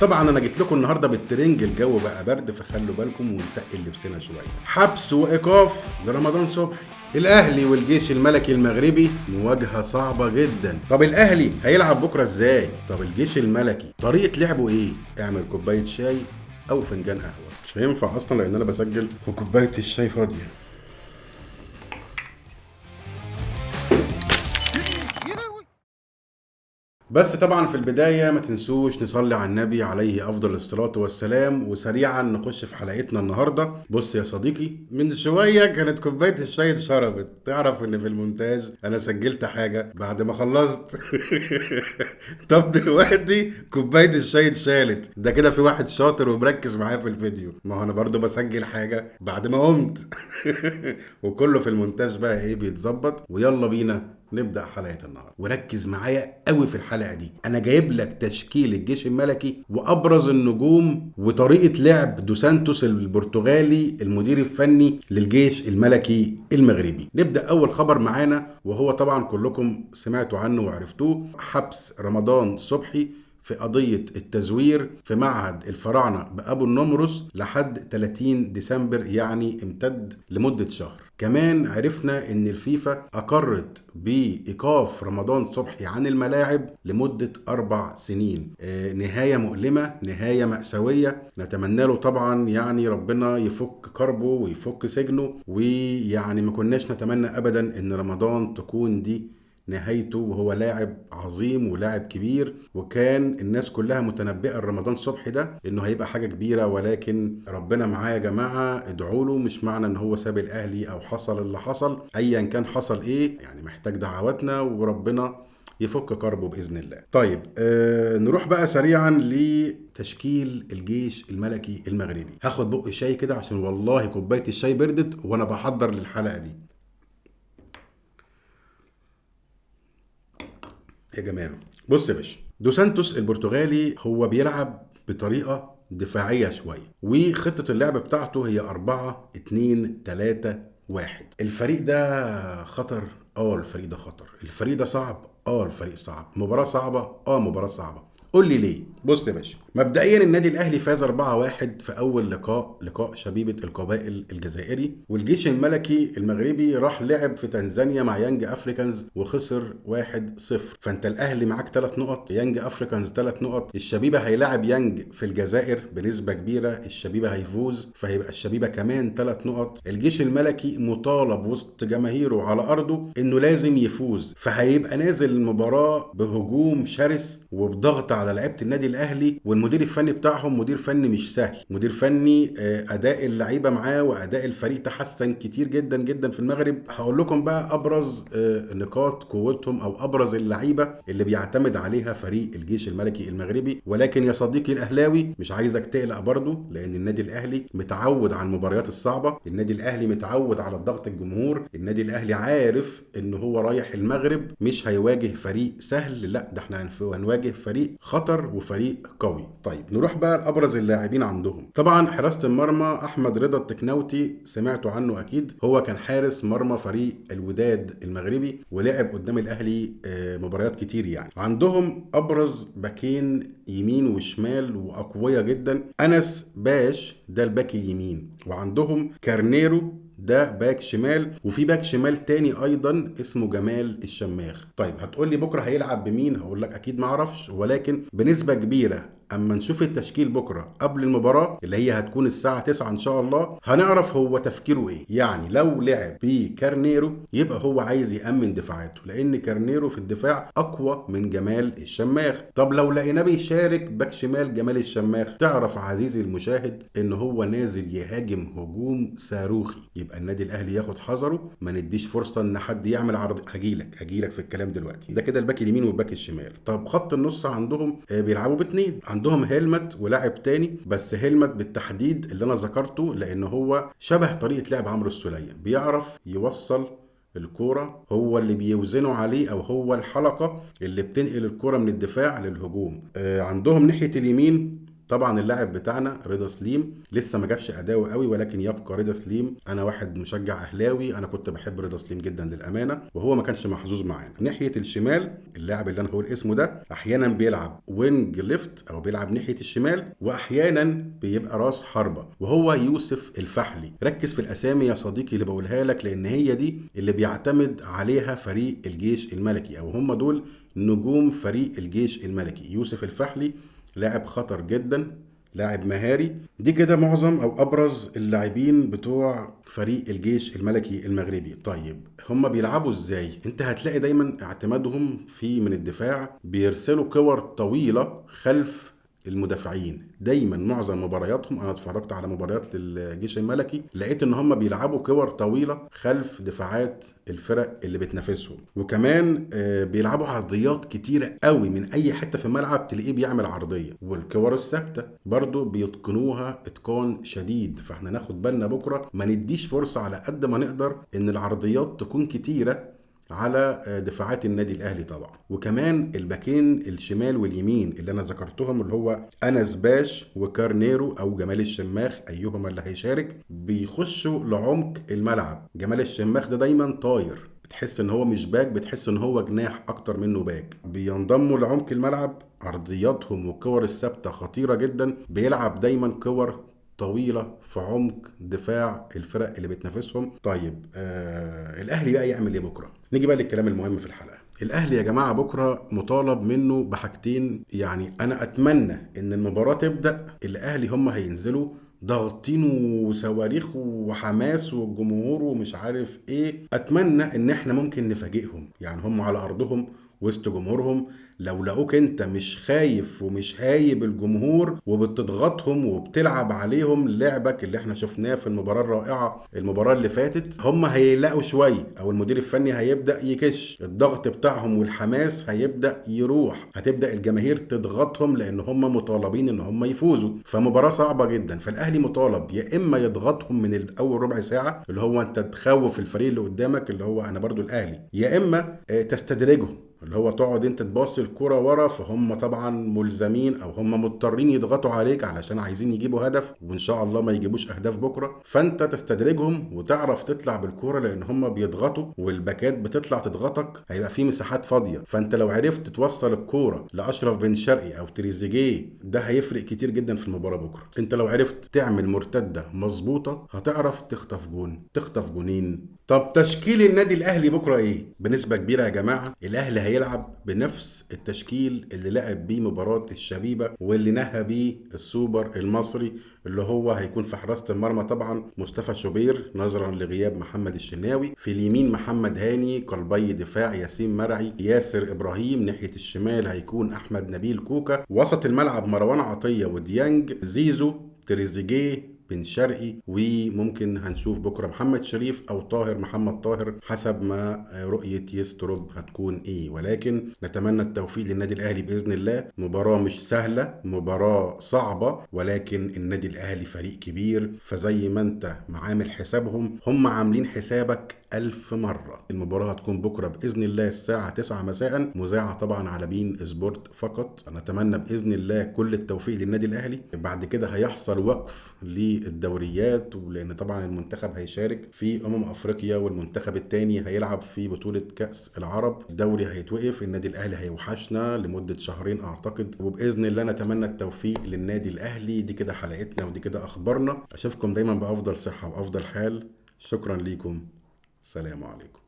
طبعا انا جيت لكم النهارده بالترنج، الجو بقى برد فخلوا بالكم ونتقل لبسنا شويه. حبس وايقاف لرمضان صبحي. الاهلي والجيش الملكي المغربي مواجهه صعبه جدا. طب الاهلي هيلعب بكره ازاي؟ طب الجيش الملكي طريقه لعبه ايه؟ اعمل كوبايه شاي او فنجان قهوه. مش هينفع اصلا لان انا بسجل وكوبايه الشاي فاضيه. بس طبعا في البداية ما تنسوش نصلي على النبي عليه أفضل الصلاة والسلام، وسريعا نخش في حلقتنا النهاردة. بص يا صديقي، من شوية كانت كوباية الشاي اتشربت، تعرف إن في المونتاج أنا سجلت حاجة بعد ما خلصت. طب دلوقتي كوباية الشاي اتشالت، ده كده في واحد شاطر ومركز معايا في الفيديو. ما هو أنا برضو بسجل حاجة بعد ما قمت. وكله في المونتاج بقى إيه بيتظبط. ويلا بينا نبدا حلقه النهارده، وركز معايا قوي في الحلقه دي. انا جايب لك تشكيل الجيش الملكي وابرز النجوم وطريقه لعب دو سانتوس البرتغالي المدير الفني للجيش الملكي المغربي. نبدا اول خبر معانا، وهو طبعا كلكم سمعتوا عنه وعرفتوه: حبس رمضان صبحي في قضية التزوير في معهد الفراعنة بأبو النمرس لحد 30 ديسمبر، يعني امتد لمدة شهر. كمان عرفنا ان الفيفا اقرت بايقاف رمضان صبحي عن الملاعب لمدة 4 سنين. نهاية مؤلمة، نهاية مأساوية. نتمنى له طبعا يعني ربنا يفك كربه ويفك سجنه، ويعني ما كناش نتمنى ابدا ان رمضان تكون دي نهايته، وهو لاعب عظيم ولاعب كبير، وكان الناس كلها متنبئة رمضان صبحي ده انه هيبقى حاجة كبيرة. ولكن ربنا معاه يا جماعة، ادعوا له. مش معنى ان هو ساب الاهلي او حصل اللي حصل، ايا كان حصل ايه، يعني محتاج دعواتنا وربنا يفك كربه باذن الله. طيب نروح بقى سريعا لتشكيل الجيش الملكي المغربي. هاخد بق شاي كده عشان والله كوبايه الشاي بردت وانا بحضر للحلقه دي. يا جماله، بص يا باشا، دو سانتوس البرتغالي هو بيلعب بطريقة دفاعية شوية، وخطة اللعب بتاعته هي 4-2-3-1. الفريق ده خطر. الفريق ده خطر. الفريق ده صعب. الفريق صعب. مباراة صعبة. مباراة صعبة. قول لي ليه؟ بص يا باشا، مبدئيا النادي الاهلي فاز 4-1 في اول لقاء شبيبه القبائل الجزائري، والجيش الملكي المغربي راح لعب في تنزانيا مع يانج افريكانز وخسر 1-0. فانت الاهلي معاك 3 نقط، يانج افريكانز 3 نقط. الشبيبه هيلاعب يانج في الجزائر بنسبه كبيره، الشبيبه هيفوز، فهيبقى الشبيبه كمان 3 نقط. الجيش الملكي مطالب وسط جماهيره على ارضه انه لازم يفوز، فهيبقى نازل المباراه بهجوم شرس وبضغط على لعيبه النادي الاهلي. والمدير الفني بتاعهم مدير فني مش سهل، مدير فني اداء اللعيبه معاه واداء الفريق تحسن كتير جدا جدا في المغرب. هقول لكم بقى ابرز نقاط قوتهم او ابرز اللعيبه اللي بيعتمد عليها فريق الجيش الملكي المغربي. ولكن يا صديقي الاهلاوي مش عايزك تقلق برضو، لان النادي الاهلي متعود على المباريات الصعبه، النادي الاهلي متعود على الضغط الجمهور، النادي الاهلي عارف ان هو رايح المغرب مش هيواجه فريق سهل، لا ده احنا هنواجه فريق خطر وفريق قوي. طيب نروح بقى لابرز اللاعبين عندهم. طبعا حراسه المرمى احمد رضا التكناوتي، سمعتوا عنه اكيد، هو كان حارس مرمى فريق الوداد المغربي ولعب قدام الاهلي مباريات كتير. يعني عندهم ابرز باكين يمين وشمال واقوياء جدا. انس باش ده الباك اليمين، وعندهم كارنيرو ده باك شمال، وفي باك شمال تاني ايضا اسمه جمال الشماخ. طيب هتقول لي بكره هيلعب بمين؟ هقول لك اكيد ما اعرفش، ولكن بنسبه كبيره اما نشوف التشكيل بكره قبل المباراه اللي هي هتكون الساعه 9 ان شاء الله هنعرف هو تفكيره ايه. يعني لو لعب بكارنيرو يبقى هو عايز يامن دفاعاته، لان كارنيرو في الدفاع اقوى من جمال الشماخ. طب لو لقيناه بيشارك باك شمال جمال الشماخ، تعرف عزيزي المشاهد ان هو نازل يهاجم هجوم صاروخي. يبقى النادي الاهلي ياخد حذره، ما نديش فرصه ان حد يعمل عرض. هجيلك في الكلام دلوقتي. ده كده الباك اليمين والباك الشمال. طب خط النص عندهم بيلعبوا باتنين، عندهم هيلمت ولاعب تاني، بس هيلمت بالتحديد اللي انا ذكرته لان هو شبه طريقه لعب عمرو السوليه، بيعرف يوصل الكورة، هو اللي بيوزنوا عليه او هو الحلقة اللي بتنقل الكورة من الدفاع للهجوم. عندهم ناحية اليمين طبعا اللاعب بتاعنا رضا سليم لسه ما جابش اداؤه قوي، ولكن يبقى رضا سليم. انا واحد مشجع اهلاوي، انا كنت بحب رضا سليم جدا للامانه، وهو ما كانش محظوظ معانا. ناحيه الشمال اللاعب اللي انا هقول اسمه ده احيانا بيلعب وينج ليفت او بيلعب ناحيه الشمال، واحيانا بيبقى راس حربه، وهو يوسف الفحلي. ركز في الاسامي يا صديقي اللي بقولها لك، لان هي دي اللي بيعتمد عليها فريق الجيش الملكي، او هم دول نجوم فريق الجيش الملكي. يوسف الفحلي لاعب خطر جدا، لاعب مهاري. دي كده معظم او ابرز اللاعبين بتوع فريق الجيش الملكي المغربي. طيب هم بيلعبوا ازاي؟ انت هتلاقي دايما اعتمادهم في من الدفاع، بيرسلوا كور طويلة خلف المدافعين. دايما معظم مبارياتهم، انا اتفرجت على مباريات للجيش الملكي، لقيت ان هم بيلعبوا كور طويله خلف دفاعات الفرق اللي بتنافسهم. وكمان بيلعبوا عرضيات كتيره قوي، من اي حته في الملعب تلاقيه بيعمل عرضيه. والكور الثابته برضو بيتقنوها اتقان شديد. فاحنا ناخد بالنا بكره ما نديش فرصه على قد ما نقدر ان العرضيات تكون كتيره على دفاعات النادي الاهلي طبعا. وكمان الباكين الشمال واليمين اللي انا ذكرتهم، اللي هو انس باش وكارنيرو او جمال الشماخ، ايهما اللي هيشارك، بيخشوا لعمق الملعب. جمال الشماخ ده دايما طاير، بتحس ان هو مش باك، بتحس ان هو جناح اكتر منه باك. بينضموا لعمق الملعب، عرضياتهم والكور الثابته خطيره جدا. بيلعب دايما كور طويلة في عمق دفاع الفرق اللي بتنافسهم. طيب الأهلي بقى يعمل إيه بكرة؟ نيجي بقى للكلام المهم في الحلقة. الأهلي يا جماعة بكرة مطالب منه بحاجتين. يعني أنا أتمنى إن المباراة تبدأ الأهلي هم هينزلوا ضاغطين وصواريخ وحماس والجمهور ومش عارف ايه. اتمنى ان احنا ممكن نفاجئهم، يعني هم على ارضهم وسط جمهورهم، لو لقوك انت مش خايف ومش هايب الجمهور وبتضغطهم وبتلعب عليهم لعبك اللي احنا شفناه في المباراة الرائعة المباراة اللي فاتت، هم هيلاقوا شوية، او المدير الفني هيبدأ يكش الضغط بتاعهم والحماس هيبدأ يروح، هتبدأ الجماهير تضغطهم لان هم مطالبين ان هم يفوزوا. فمباراة صعبة جدا. فالاهلي مطالب يا اما يضغطهم من الاول ربع ساعة، اللي هو انت تخوف الفريق اللي قدامك اللي هو انا برضو الاهلي، يا اما تستدرجهم، اللي هو تقعد انت تباصي الكرة ورا. فهم طبعا ملزمين او هم مضطرين يضغطوا عليك علشان عايزين يجيبوا هدف، وان شاء الله ما يجيبوش اهداف بكرة. فانت تستدرجهم وتعرف تطلع بالكرة، لان هم بيضغطوا والباكات بتطلع تضغطك، هيبقى في مساحات فاضية. فانت لو عرفت توصل الكرة لاشرف بن شرقي او تريزيجيه، ده هيفرق كتير جدا في المباراة بكرة. انت لو عرفت تعمل مرتدة مظبوطة هتعرف تخطف جون، تخطف جونين. طب تشكيل النادي الاهلي بكره ايه؟ بنسبه كبيره يا جماعه الاهلي هيلعب بنفس التشكيل اللي لعب بيه مباراه الشبيبه واللي نهى بيه السوبر المصري، اللي هو هيكون في حراسه المرمى طبعا مصطفى شوبير نظرا لغياب محمد الشناوي، في اليمين محمد هاني، قلبي دفاع ياسين مرعي، ياسر ابراهيم، ناحيه الشمال هيكون احمد نبيل كوكا، وسط الملعب مروان عطيه وديانج، زيزو، تريزيجيه، بن شرقي، وممكن هنشوف بكره محمد شريف او طاهر محمد طاهر حسب ما رؤيه يستروب هتكون ايه. ولكن نتمنى التوفيق للنادي الاهلي باذن الله. مباراه مش سهله، مباراه صعبه، ولكن النادي الاهلي فريق كبير، فزي ما انت معامل حسابهم هم عاملين حسابك 1000 مرة. المباراة هتكون بكرة بإذن الله الساعة 9 مساء، مذاعة طبعا على بين سبورت فقط. نتمنى بإذن الله كل التوفيق للنادي الأهلي. بعد كده هيحصل وقف للدوريات، ولأن طبعا المنتخب هيشارك في أفريقيا، والمنتخب التاني هيلعب في بطولة كأس العرب. الدوري هيتوقف، النادي الأهلي هيوحشنا لمدة شهرين أعتقد، وبإذن الله نتمنى التوفيق للنادي الأهلي. دي كده حلقتنا ودي كده أخبارنا. أشوفكم دايما بأفضل صحة وأفضل حال. شكرا ليكم. السلام عليكم.